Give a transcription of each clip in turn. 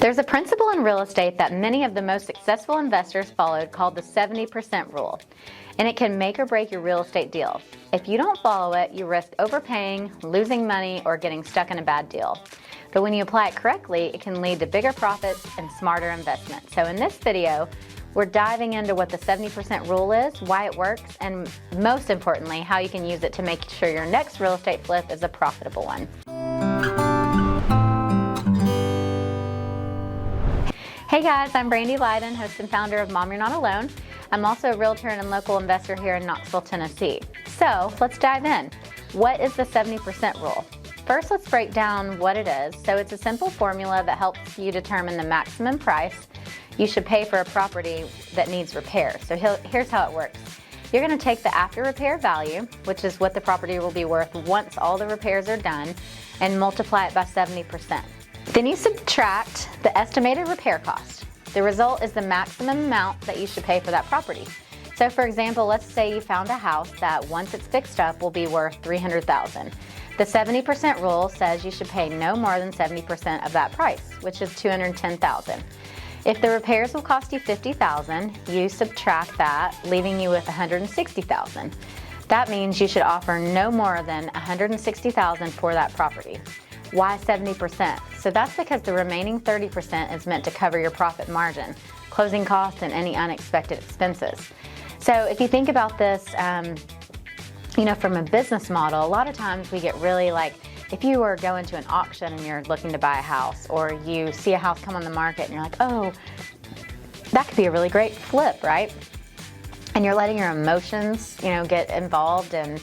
There's a principle in real estate that many of the most successful investors followed called the 70% rule, and it can make or break your real estate deal. If you don't follow it, you risk overpaying, losing money, or getting stuck in a bad deal. But when you apply it correctly, it can lead to bigger profits and smarter investment. So in this video, we're diving into what the 70% rule is, why it works, and most importantly, how you can use it to make sure your next real estate flip is a profitable one. Hey guys, I'm Brandy Leiden, host and founder of Mom You're Not Alone. I'm also a realtor and local investor here in Knoxville, Tennessee. So let's dive in. What is the 70% rule? First, let's break down what it is. So it's a simple formula that helps you determine the maximum price you should pay for a property that needs repair. So here's how it works. You're going to take the after repair value, which is what the property will be worth once all the repairs are done, and multiply it by 70%. Then you subtract the estimated repair cost. The result is the maximum amount that you should pay for that property. So for example, let's say you found a house that once it's fixed up will be worth $300,000. The 70% rule says you should pay no more than 70% of that price, which is $210,000. If the repairs will cost you $50,000, you subtract that, leaving you with $160,000. That means you should offer no more than $160,000 for that property. Why 70%? So that's because the remaining 30% is meant to cover your profit margin, closing costs, and any unexpected expenses. So if you think about this, from a business model, a lot of times we get really if you were going to an auction and you're looking to buy a house, or you see a house come on the market and you're like, oh, that could be a really great flip, right? And you're letting your emotions, get involved, and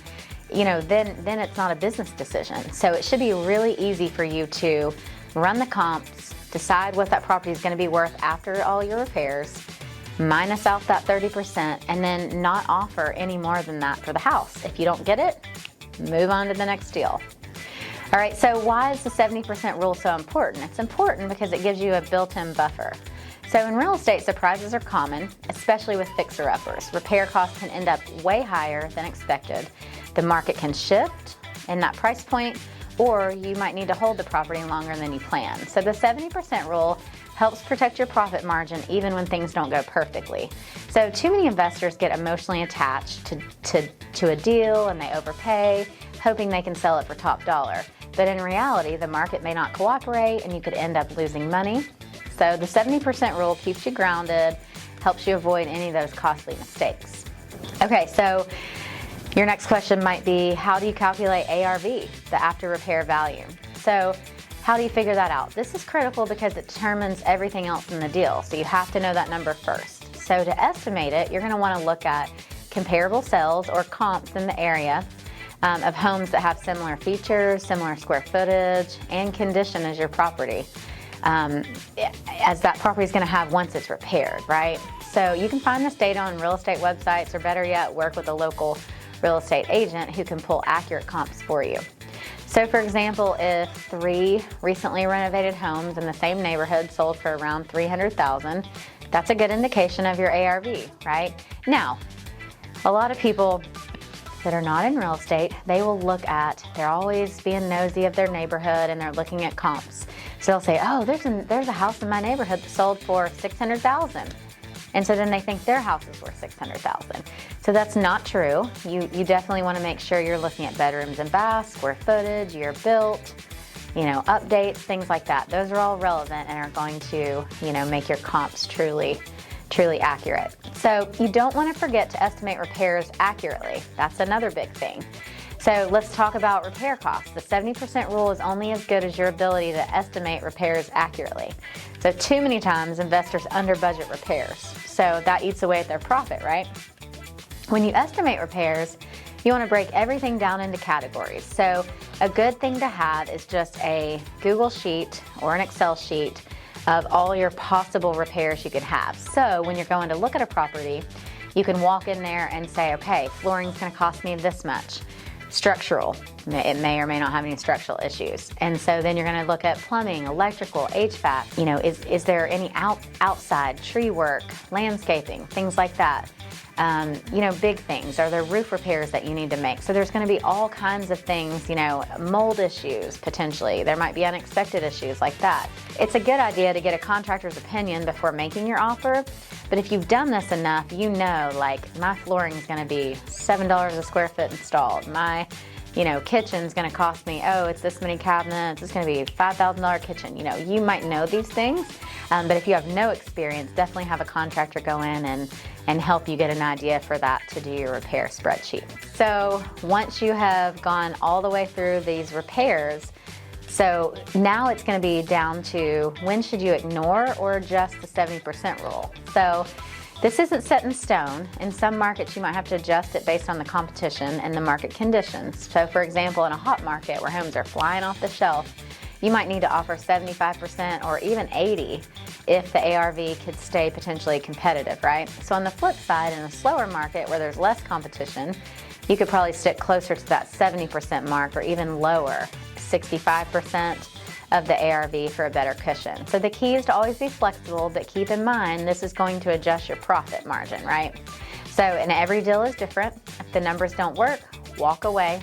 then it's not a business decision. So it should be really easy for you to run the comps, decide what that property is going to be worth after all your repairs, minus out that 30%, and then not offer any more than that for the house. If you don't get it, move on to the next deal. All right, so why is the 70% rule so important? It's important because it gives you a built-in buffer. So in real estate, surprises are common, especially with fixer-uppers. Repair costs can end up way higher than expected. The market can shift in that price point, or you might need to hold the property longer than you planned. So the 70% rule helps protect your profit margin even when things don't go perfectly. So too many investors get emotionally attached to a deal, and they overpay, hoping they can sell it for top dollar. But in reality, the market may not cooperate and you could end up losing money. So the 70% rule keeps you grounded, helps you avoid any of those costly mistakes. Okay, so your next question might be, how do you calculate ARV, the after repair value? So how do you figure that out? This is critical because it determines everything else in the deal. So you have to know that number first. So to estimate it, you're going to want to look at comparable sales or comps in the area of homes that have similar features, similar square footage, and condition as your property, as that property is going to have once it's repaired, right? So you can find this data on real estate websites, or better yet, work with a local real estate agent who can pull accurate comps for you. So for example, if 3 recently renovated homes in the same neighborhood sold for around $300,000, that's a good indication of your ARV, right? Now, a lot of people that are not in real estate, they're always being nosy of their neighborhood, and they're looking at comps. So they'll say, oh, there's a house in my neighborhood that sold for $600,000. And so then they think their house is worth $600,000. So that's not true. You definitely want to make sure you're looking at bedrooms and baths, square footage, year built, updates, things like that. Those are all relevant and are going to, make your comps truly accurate. So you don't want to forget to estimate repairs accurately. That's another big thing. So let's talk about repair costs. The 70% rule is only as good as your ability to estimate repairs accurately. So too many times investors under budget repairs. So that eats away at their profit, right? When you estimate repairs, you want to break everything down into categories. So a good thing to have is just a Google sheet or an Excel sheet of all your possible repairs you could have. So when you're going to look at a property, you can walk in there and say, okay, flooring's going to cost me this much. Structural, it may or may not have any structural issues. And so then you're going to look at plumbing, electrical, HVAC. Is there any outside tree work, landscaping, things like that? big things? Are there roof repairs that you need to make? So there's going to be all kinds of things, mold issues potentially. There might be unexpected issues like that. It's a good idea to get a contractor's opinion before making your offer. But if you've done this enough, like my flooring is going to be $7 a square foot installed. My kitchen's going to cost me, it's this many cabinets, it's going to be $5,000 kitchen. You might know these things, but if you have no experience, definitely have a contractor go in and help you get an idea for that to do your repair spreadsheet. So once you have gone all the way through these repairs, so now it's going to be down to when should you ignore or adjust the 70% rule. So this isn't set in stone. In some markets, you might have to adjust it based on the competition and the market conditions. So for example, in a hot market where homes are flying off the shelf, you might need to offer 75% or even 80% if the ARV could stay potentially competitive, right? So on the flip side, in a slower market where there's less competition, you could probably stick closer to that 70% mark or even lower, 65% of the ARV for a better cushion. So the key is to always be flexible, but keep in mind this is going to adjust your profit margin, right? So, and every deal is different. If the numbers don't work, walk away,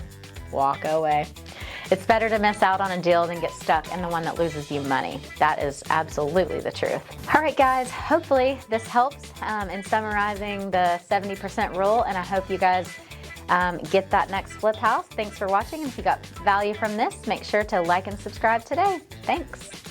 walk away. It's better to miss out on a deal than get stuck in the one that loses you money. That is absolutely the truth. All right, guys, hopefully this helps in summarizing the 70% rule, and I hope you guys get that next flip house. Thanks for watching. If you got value from this, make sure to like and subscribe today. Thanks.